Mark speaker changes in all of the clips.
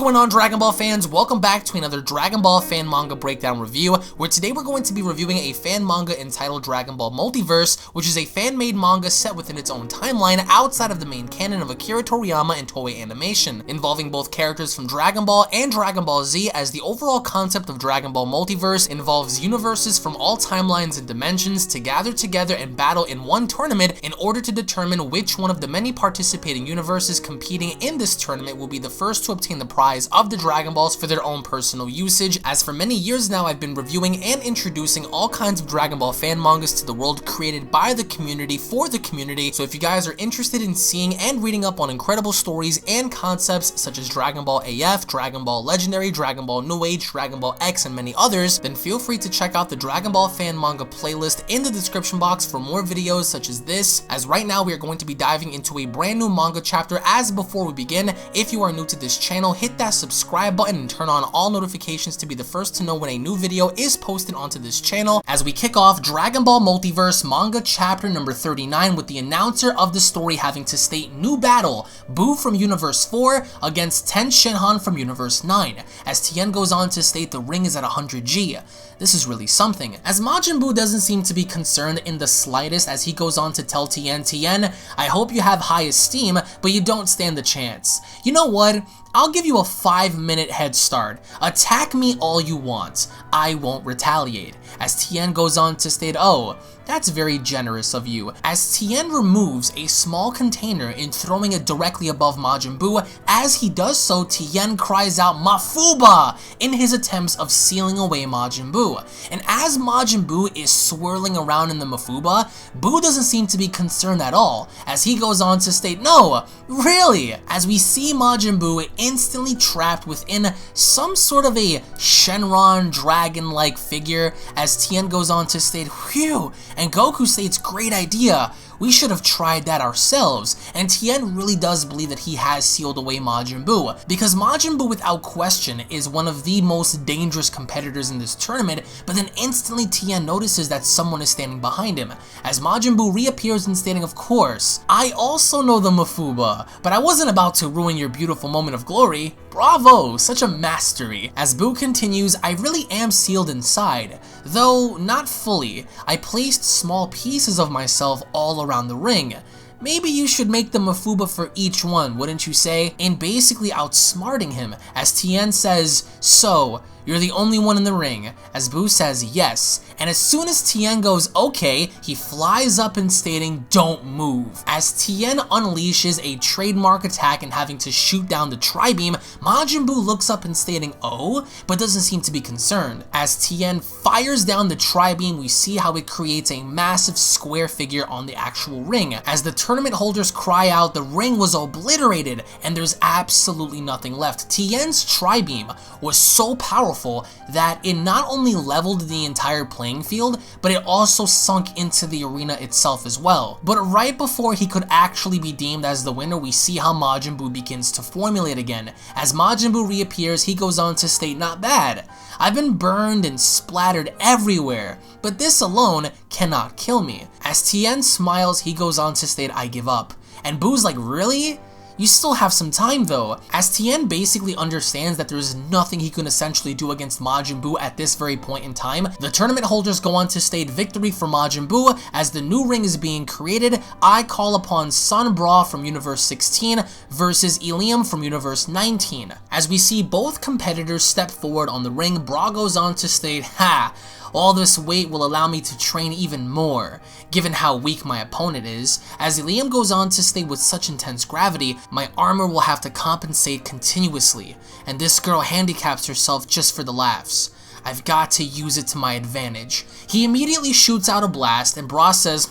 Speaker 1: going on, Dragon Ball fans? Welcome back to another Dragon Ball fan manga breakdown review, where today we're going to be reviewing a fan manga entitled Dragon Ball Multiverse, which is a fan-made manga set within its own timeline outside of the main canon of Akira Toriyama and Toei Animation, involving both characters from Dragon Ball and Dragon Ball Z, as the overall concept of Dragon Ball Multiverse involves universes from all timelines and dimensions to gather together and battle in one tournament in order to determine which one of the many participating universes competing in this tournament will be the first to obtain the prize of the Dragon Balls for their own personal usage. As for many years now, I've been reviewing and introducing all kinds of Dragon Ball fan mangas to the world created by the community for the community, so if you guys are interested in seeing and reading up on incredible stories and concepts such as Dragon Ball AF, Dragon Ball Legendary, Dragon Ball New Age, Dragon Ball X, and many others, then feel free to check out the Dragon Ball fan manga playlist in the description box for more videos such as this, as right now we are going to be diving into a brand new manga chapter. As before we begin, if you are new to this channel, hit that subscribe button and turn on all notifications to be the first to know when a new video is posted onto this channel, as we kick off Dragon Ball Multiverse manga chapter number 39 with the announcer of the story having to state new battle, Buu from Universe 4 against Tien Shinhan from Universe 9, as Tien goes on to state the ring is at 100G. This is really something, as Majin Buu doesn't seem to be concerned in the slightest, as he goes on to tell Tien, I hope you have high esteem, but you don't stand the chance. You know what? I'll give you a 5-minute head start. Attack me all you want. I won't retaliate. As Tien goes on to state, oh, that's very generous of you, as Tien removes a small container and throwing it directly above Majin Buu. As he does so, Tien cries out Mafuba in his attempts of sealing away Majin Buu. And as Majin Buu is swirling around in the Mafuba, Buu doesn't seem to be concerned at all, as he goes on to state, no, really, as we see Majin Buu instantly trapped within some sort of a Shenron dragon-like figure, as Tien goes on to state, whew, and Goku states, great idea, we should have tried that ourselves, and Tien really does believe that he has sealed away Majin Buu, because Majin Buu without question is one of the most dangerous competitors in this tournament, but then instantly Tien notices that someone is standing behind him, as Majin Buu reappears and stating, of course, I also know the Mafuba, but I wasn't about to ruin your beautiful moment of glory. Bravo, such a mastery. As Buu continues, I really am sealed inside, though not fully. I placed small pieces of myself all around the ring. Maybe you should make the Mafuba for each one, wouldn't you say? And basically outsmarting him, as Tien says, so, you're the only one in the ring, as Buu says yes, and as soon as Tien goes okay, he flies up and stating, don't move. As Tien unleashes a trademark attack and having to shoot down the Tri-Beam, Majin Buu looks up and stating, oh, but doesn't seem to be concerned. As Tien fires down the Tri-Beam, we see how it creates a massive square figure on the actual ring. As the tournament holders cry out, the ring was obliterated, and there's absolutely nothing left. Tien's Tri-Beam was so powerful that it not only leveled the entire playing field, but it also sunk into the arena itself as well. But right before he could actually be deemed as the winner, we see how Majin Buu begins to formulate again. As Majin Buu reappears, he goes on to state, not bad. I've been burned and splattered everywhere, but this alone cannot kill me. As Tien smiles, he goes on to state, I give up. And Buu's like, really? You still have some time though, as Tien basically understands that there's nothing he can essentially do against Majin Buu at this very point in time. The tournament holders go on to state victory for Majin Buu. As the new ring is being created, I call upon Sun Bra from Universe 16 versus Eleum from Universe 19. As we see both competitors step forward on the ring, Bra goes on to state, ha! All this weight will allow me to train even more, given how weak my opponent is. As Eleum goes on to state, with such intense gravity, my armor will have to compensate continuously, and this girl handicaps herself just for the laughs. I've got to use it to my advantage. He immediately shoots out a blast, and Bra says,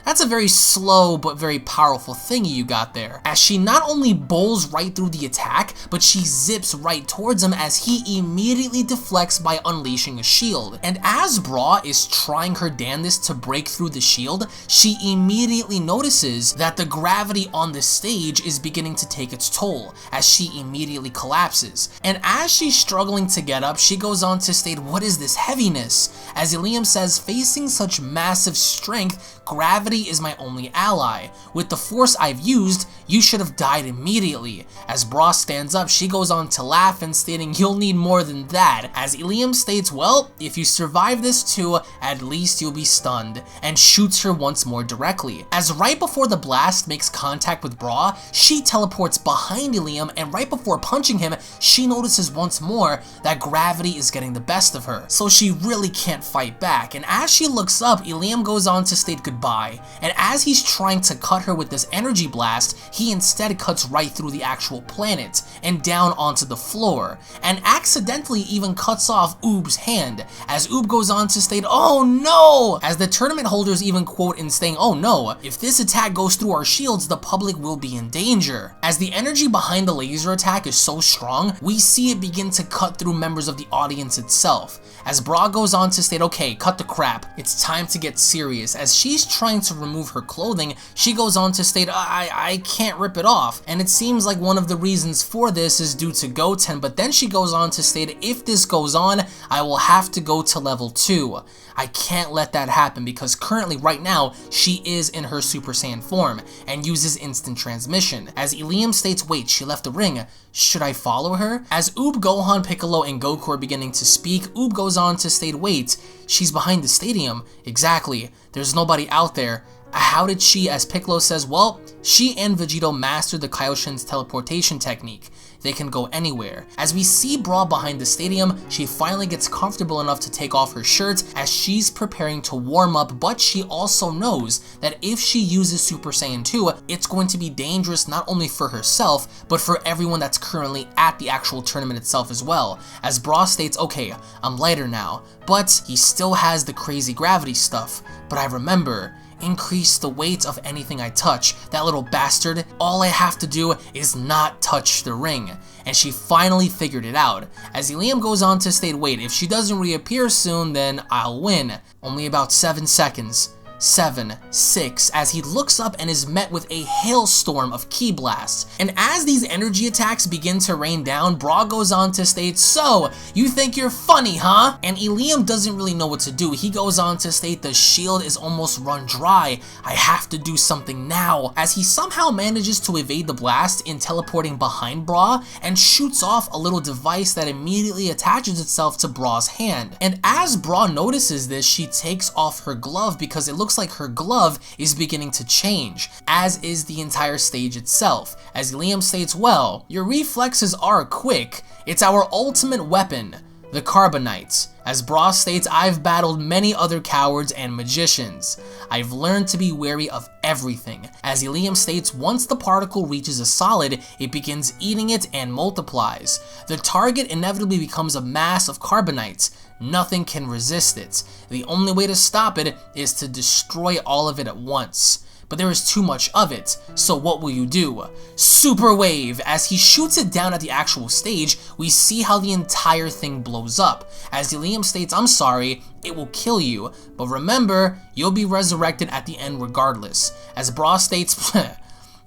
Speaker 1: that's a very slow but very powerful thingy you got there, as she not only bowls right through the attack, but she zips right towards him as he immediately deflects by unleashing a shield. And as Bra is trying her damnedest to break through the shield, she immediately notices that the gravity on the stage is beginning to take its toll, as she immediately collapses. And as she's struggling to get up, she goes on to state, what is this heaviness? As Eleum says, facing such massive strength, gravity gravity is my only ally. With the force I've used, you should have died immediately. As Bra stands up, she goes on to laugh and stating, you'll need more than that. As Eleum states, well, if you survive this too, at least you'll be stunned, and shoots her once more directly. As right before the blast makes contact with Bra, she teleports behind Eleum, and right before punching him, she notices once more that gravity is getting the best of her, so she really can't fight back. And as she looks up, Eleum goes on to state goodbye, and as he's trying to cut her with this energy blast, he instead cuts right through the actual planet and down onto the floor, and accidentally even cuts off Oob's hand, as Oob goes on to state, oh no! As the tournament holders even quote in saying, oh no, if this attack goes through our shields, the public will be in danger. As the energy behind the laser attack is so strong, we see it begin to cut through members of the audience itself. As Bra goes on to state, okay, cut the crap, it's time to get serious. As she's trying to remove her clothing, she goes on to state, I can't rip it off. And it seems like one of the reasons for this is due to Goten, but then she goes on to state, if this goes on, I will have to go to level 2. I can't let that happen because currently right now she is in her Super Saiyan form and uses instant transmission. As Eleum states, wait, she left the ring, should I follow her? As Oob, Gohan, Piccolo, and Goku are beginning to speak, Oob goes on to state, wait, she's behind the stadium. Exactly, there's nobody out there. How did she, as Piccolo says, well, she and Vegito mastered the Kaioshin's teleportation technique. They can go anywhere. As we see Bra behind the stadium, she finally gets comfortable enough to take off her shirt as she's preparing to warm up, but she also knows that if she uses Super Saiyan 2, it's going to be dangerous not only for herself, but for everyone that's currently at the actual tournament itself as well. As Bra states, okay, I'm lighter now, but he still has the crazy gravity stuff. But I remember, increase the weight of anything I touch. That little bastard, all I have to do is not touch the ring. And she finally figured it out. As Eleum goes on to state, wait, if she doesn't reappear soon, then I'll win. Only about 7 seconds. 7, 6, as he looks up and is met with a hailstorm of ki blasts. And as these energy attacks begin to rain down, Bra goes on to state, so, you think you're funny, huh? And Eleum doesn't really know what to do. He goes on to state, the shield is almost run dry. I have to do something now. As he somehow manages to evade the blast in teleporting behind Bra and shoots off a little device that immediately attaches itself to Bra's hand. And as Bra notices this, she takes off her glove because it looks like her glove is beginning to change, as is the entire stage itself. As Eleum states, well, your reflexes are quick. It's our ultimate weapon, the Carbonites. As Bra states, I've battled many other cowards and magicians. I've learned to be wary of everything. As Eleum states, once the particle reaches a solid, it begins eating it and multiplies. The target inevitably becomes a mass of Carbonites. Nothing can resist it. The only way to stop it is to destroy all of it at once. But there is too much of it, so what will you do? Super Wave! As he shoots it down at the actual stage, we see how the entire thing blows up. As Eleum states, I'm sorry, it will kill you, but remember, you'll be resurrected at the end regardless. As Bra states,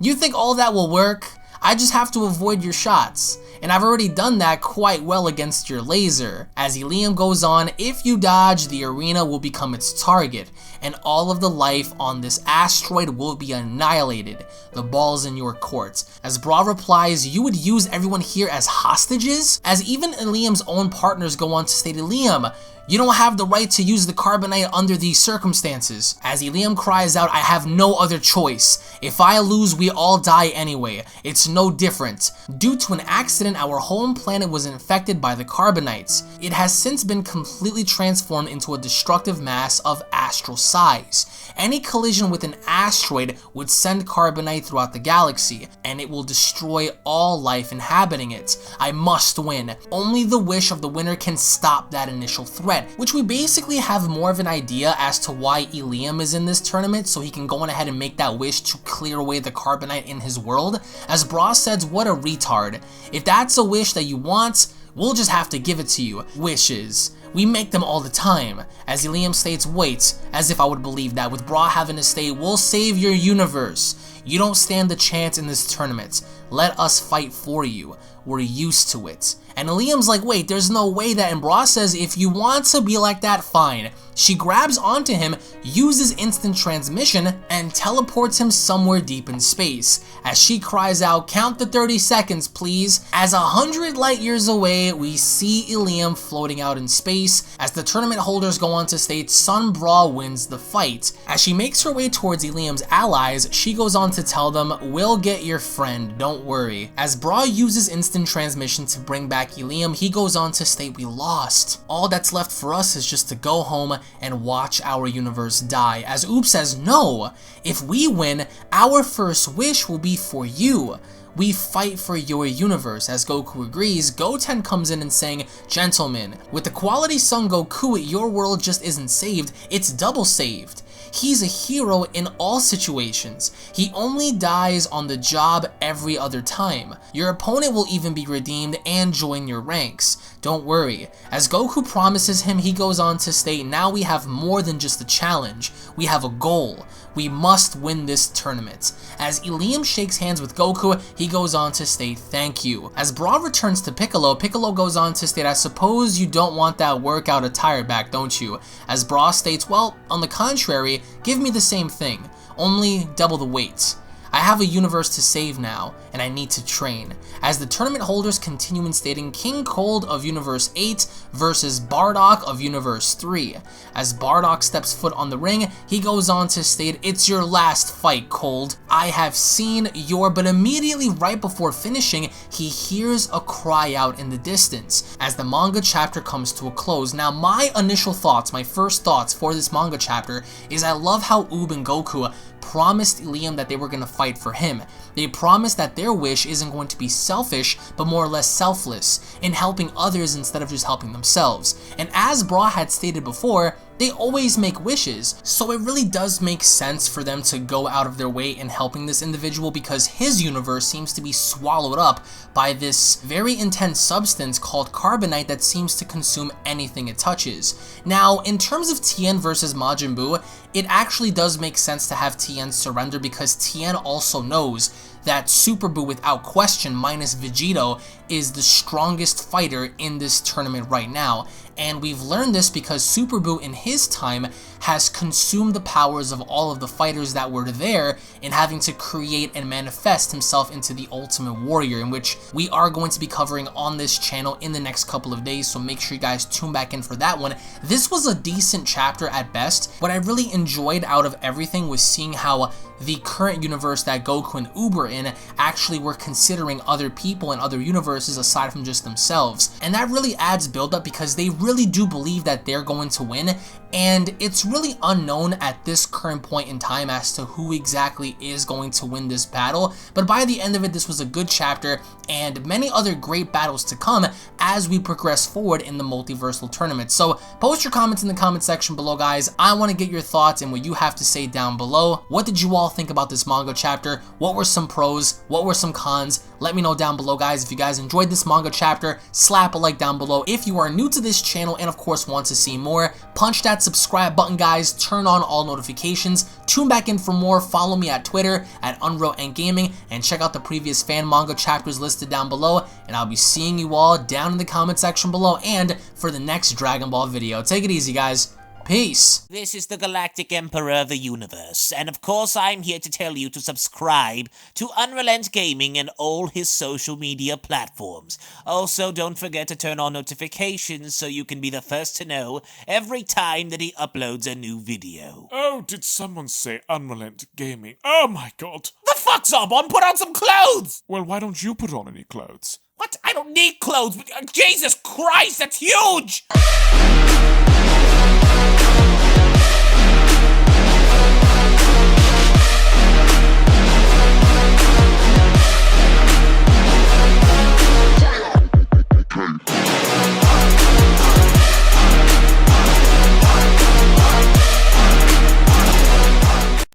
Speaker 1: you think all that will work? I just have to avoid your shots, and I've already done that quite well against your laser. As Eleum goes on, if you dodge, the arena will become its target, and all of the life on this asteroid will be annihilated. The ball's in your court. As Bra replies, you would use everyone here as hostages? As even Eleum's own partners go on to state, Eleum, you don't have the right to use the Carbonite under these circumstances. As Eleum cries out, I have no other choice. If I lose, we all die anyway. It's no different. Due to an accident, our home planet was infected by the Carbonites. It has since been completely transformed into a destructive mass of astral size. Any collision with an asteroid would send Carbonite throughout the galaxy, and it will destroy all life inhabiting it. I must win. Only the wish of the winner can stop that initial threat, which we basically have more of an idea as to why Eleum is in this tournament, so he can go on ahead and make that wish to clear away the Carbonite in his world. As Bra says, what a retard. If that's a wish that you want, we'll just have to give it to you. Wishes. We make them all the time. As Eleum states, wait, as if I would believe that with Bra having to state, we'll save your universe. You don't stand the chance in this tournament. Let us fight for you. We're used to it. And Eleum's like, wait, there's no way that, and Bra says, if you want to be like that, fine. She grabs onto him, uses instant transmission, and teleports him somewhere deep in space. As she cries out, count the 30 seconds, please. As 100 light years away, we see Eleum floating out in space. As the tournament holders go on to state, Sun Bra wins the fight. As she makes her way towards Eleum's allies, she goes on to tell them, we'll get your friend, don't worry. As Bra uses instant transmission to bring back Eleum, he goes on to state, we lost. All that's left for us is just to go home and watch our universe die. As Oops says, no, if we win, our first wish will be for you. We fight for your universe. As Goku agrees, Goten comes in and saying, gentlemen, with the quality Son Goku, your world just isn't saved, it's double saved. He's a hero in all situations. He only dies on the job every other time. Your opponent will even be redeemed and join your ranks. Don't worry. As Goku promises him, he goes on to state, now we have more than just a challenge. We have a goal. We must win this tournament. As Eleum shakes hands with Goku, he goes on to state, thank you. As Bra returns to Piccolo, Piccolo goes on to state, I suppose you don't want that workout attire back, don't you? As Bra states, well, on the contrary, give me the same thing, only double the weight. I have a universe to save now, and I need to train. As the tournament holders continue in stating, King Cold of Universe 8 versus Bardock of Universe 3. As Bardock steps foot on the ring, he goes on to state, it's your last fight, Cold. I have seen your, but immediately right before finishing, he hears a cry out in the distance as the manga chapter comes to a close. Now, my initial thoughts, my first thoughts for this manga chapter is I love how Oob and Goku promised Eleum that they were going to fight for him. They promised that their wish isn't going to be selfish, but more or less selfless, in helping others instead of just helping themselves. And as Bra had stated before, they always make wishes, so it really does make sense for them to go out of their way in helping this individual because his universe seems to be swallowed up by this very intense substance called carbonite that seems to consume anything it touches. Now, in terms of Tien versus Majin Buu, it actually does make sense to have Tien surrender because Tien also knows that Super Buu, without question, minus Vegito, is the strongest fighter in this tournament right now. And we've learned this because Super Buu in his time has consumed the powers of all of the fighters that were there in having to create and manifest himself into the Ultimate Warrior, in which we are going to be covering on this channel in the next couple of days, so make sure you guys tune back in for that one. This was a decent chapter at best. What I really enjoyed out of everything was seeing how the current universe that Goku and Oob were in actually were considering other people and other universes aside from just themselves. And that really adds build up because they really do believe that they're going to win, and it's really unknown at this current point in time as to who exactly is going to win this battle. But by the end of it, this was a good chapter and many other great battles to come as we progress forward in the multiversal tournament. So post your comments in the comment section below, guys. I want to get your thoughts and what you have to say down below. What did you all think about this manga chapter? What were some pros? What were some cons? Let me know down below, guys. If you guys enjoyed this manga chapter, slap a like down below. If you are new to this channel and of course want to see more, punch that subscribe button, guys. Turn on all notifications. Tune back in for more. Follow me at Twitter at UnrealEntGaming and check out the previous fan manga chapters listed down below. And I'll be seeing you all down in the comment section below and for the next Dragon Ball video. Take it easy, guys. Peace.
Speaker 2: This is the Galactic Emperor of the Universe, and of course I'm here to tell you to subscribe to UnrealEntGaming and all his social media platforms. Also, don't forget to turn on notifications so you can be the first to know every time that he uploads a new video.
Speaker 3: Oh, did someone say UnrealEntGaming? Oh my god.
Speaker 2: The fuck's up? Put on some clothes!
Speaker 3: Well, why don't you put on any clothes?
Speaker 2: What? I don't need clothes. Jesus Christ, that's huge!